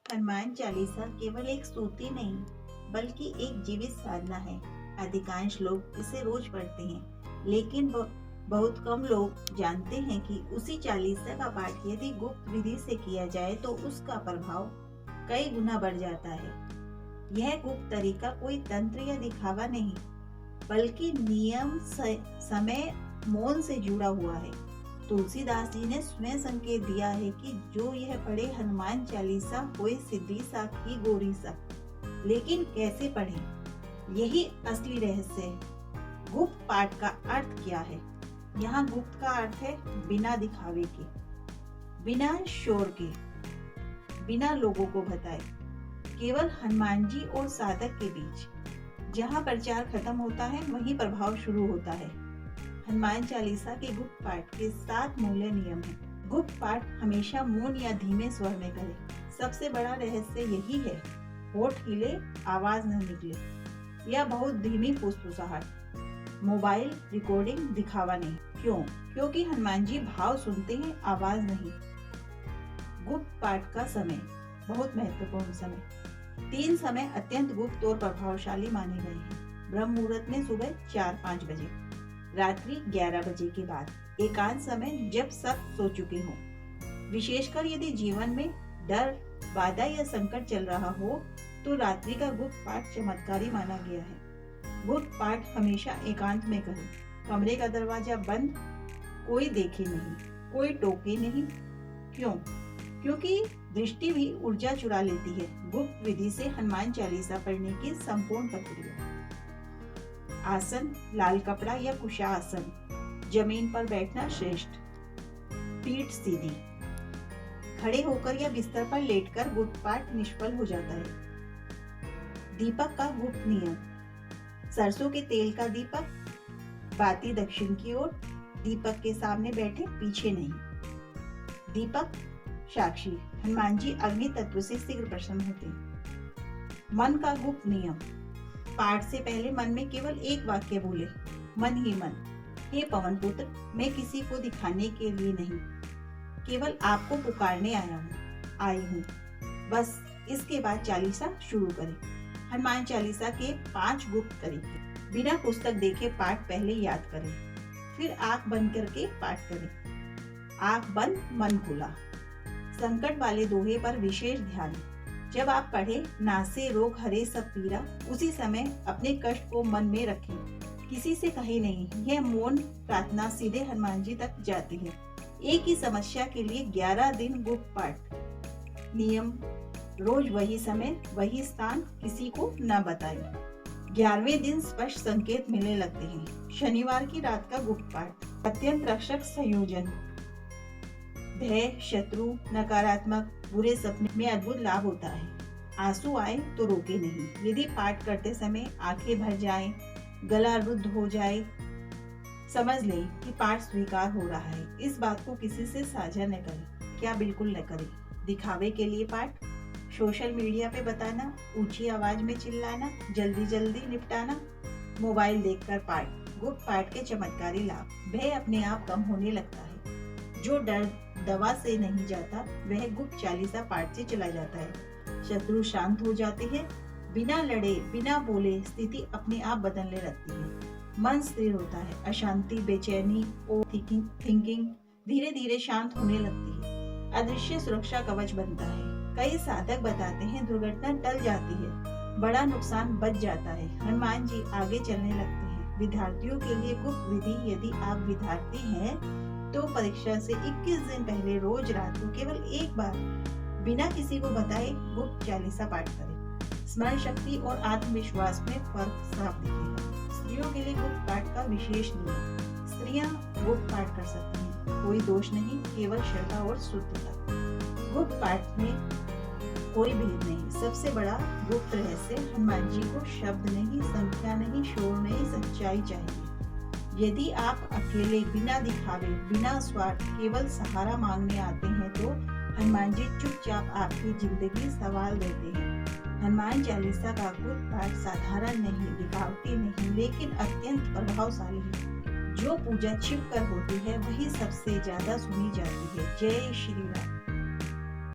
हनुमान चालीसा केवल एक स्तुति नहीं बल्कि एक जीवित साधना है। अधिकांश लोग इसे रोज पढ़ते हैं, लेकिन बहुत कम लोग जानते हैं कि उसी चालीसा का पाठ यदि गुप्त विधि से किया जाए तो उसका प्रभाव कई गुना बढ़ जाता है। यह गुप्त तरीका कोई तंत्र या दिखावा नहीं, बल्कि नियम समय मौन से जुड़ा हुआ है। तुलसीदास जी ने स्वयं संकेत दिया है कि जो यह पढ़े हनुमान चालीसा होए सिद्धि साखी गोरी सा। लेकिन कैसे पढ़ें, यही असली रहस्य है। गुप्त पाठ का अर्थ क्या है? यहाँ गुप्त का अर्थ है बिना दिखावे के, बिना शोर के, बिना लोगों को बताए, केवल हनुमान जी और साधक के बीच। जहाँ प्रचार खत्म होता है वहीं प्रभाव शुरू होता है। हनुमान चालीसा के गुप्त पाठ के 7 मूल्य नियम हैं। गुप्त पाठ हमेशा मौन या धीमे स्वर में करें। सबसे बड़ा रहस्य यही है, होठ हिले, आवाज न निकले, या बहुत धीमी फुसफुसाहट। मोबाइल रिकॉर्डिंग दिखावा नहीं। क्यों? क्योंकि हनुमान जी भाव सुनते हैं, आवाज नहीं। गुप्त पाठ का समय बहुत महत्वपूर्ण समय। 3 समय अत्यंत गुप्त और प्रभावशाली माने गए हैं। ब्रह्म मुहूर्त में सुबह 4-5 बजे, रात्रि 11 बजे के बाद, एकांत समय जब सब सो चुके हों। विशेषकर यदि जीवन में डर, बाधा या संकट चल रहा हो तो रात्रि का गुप्त पाठ चमत्कारी माना गया है। गुप्त पाठ हमेशा एकांत में करें। कमरे का दरवाजा बंद, कोई देखे नहीं, कोई टोके नहीं। क्यों? क्योंकि दृष्टि भी ऊर्जा चुरा लेती है। गुप्त विधि से हनुमान चालीसा पढ़ने की संपूर्ण प्रक्रिया। आसन, लाल कपड़ा या कुशासन। जमीन पर बैठना श्रेष्ठ। पीठ सीधी। खड़े होकर या बिस्तर पर लेटकर गुप्त पाठ निष्फल हो जाता है। दीपक का गुप्त नियम। सरसों के तेल का दीपक, बाती दक्षिण की ओर, दीपक के सामने बैठे, पीछे नहीं। दीपक साक्षी। हनुमान जी अग्नि तत्व से शीघ्र प्रसन्न होते हैं। मन का गुप्त नियम। पाठ से पहले मन में केवल एक वाक्य बोले, मन ही मन, हे पवन पुत्र, मैं किसी को दिखाने के लिए नहीं, केवल आपको पुकारने आई हूँ। बस इसके बाद चालीसा शुरू करें। हनुमान चालीसा के 5 गुप्त तरीके। बिना पुस्तक देखे पाठ पहले याद करें, फिर आंख बंद करके पाठ करें। आंख बंद, मन खुला। संकट वाले दोहे पर विशेष ध्यान। जब आप पढ़े, नासे रोग हरे सब पीरा, उसी समय अपने कष्ट को मन में रखें। किसी से कहे नहीं। यह मौन प्रार्थना सीधे हनुमान जी तक जाती है। एक ही समस्या के लिए 11 दिन गुप्त पाठ। नियम, रोज वही समय, वही स्थान, किसी को न बताएं। 11वें दिन स्पष्ट संकेत मिलने लगते हैं। शनिवार की रात का गुप्त पाठ। अत्यंत रक्षक संयोजन। भय, शत्रु, नकारात्मक, बुरे सपने में अद्भुत लाभ होता है। आंसू आए तो रोके नहीं। यदि पाठ करते समय आंखें भर जाएं, गला रुद्ध हो जाए, समझ लें कि पाठ स्वीकार हो रहा है। इस बात को किसी से साझा न करें। क्या बिल्कुल न करें। दिखावे के लिए पाठ, सोशल मीडिया पे बताना, ऊंची आवाज में चिल्लाना, जल्दी जल्दी निपटाना, मोबाइल देखकर पाठ। गुप्त पाठ के चमत्कारी लाभ। भय अपने आप कम होने लगता है। जो डर दवा से नहीं जाता वह गुप्त चालीसा पाठ से चला जाता है। शत्रु शांत हो जाते हैं। बिना लड़े, बिना बोले स्थिति अपने आप बदलने लगती है। मन स्थिर होता है। अशांति, बेचैनी और थिंकिंग धीरे धीरे शांत होने लगती है। अदृश्य सुरक्षा कवच बनता है। कई साधक बताते हैं दुर्घटना टल जाती है, बड़ा नुकसान बच जाता है। हनुमान जी आगे चलने लगते हैं। विद्यार्थियों के लिए गुप्त विधि। यदि आप विद्यार्थी हैं तो परीक्षा से 21 दिन पहले रोज रात को केवल एक बार बिना किसी को बताए गुप्त चालीसा पाठ करें। स्मरण शक्ति और आत्मविश्वास में फर्क साफ दिखेगा। स्त्रियों के लिए गुप्त पाठ का विशेष नियम। स्त्रियां गुप्त पाठ कर सकती हैं, कोई दोष नहीं, केवल श्रद्धा और शुद्धता। गुप्त पाठ में कोई भेद नहीं। सबसे बड़ा गुप्त रहस्य, हनुमान जी को शब्द नहीं, संख्या नहीं, शोर नहीं, सच्चाई चाहिए। यदि आप अकेले, बिना दिखावे, बिना स्वार्थ, केवल सहारा मांगने आते हैं तो हनुमान जी चुपचाप आपकी जिंदगी संवार देते हैं। हनुमान चालीसा का गुप्त पाठ साधारण नहीं, दिखावटी नहीं, लेकिन अत्यंत प्रभावशाली है। जो पूजा छिप कर होती है वही सबसे ज्यादा सुनी जाती है। जय श्री राम।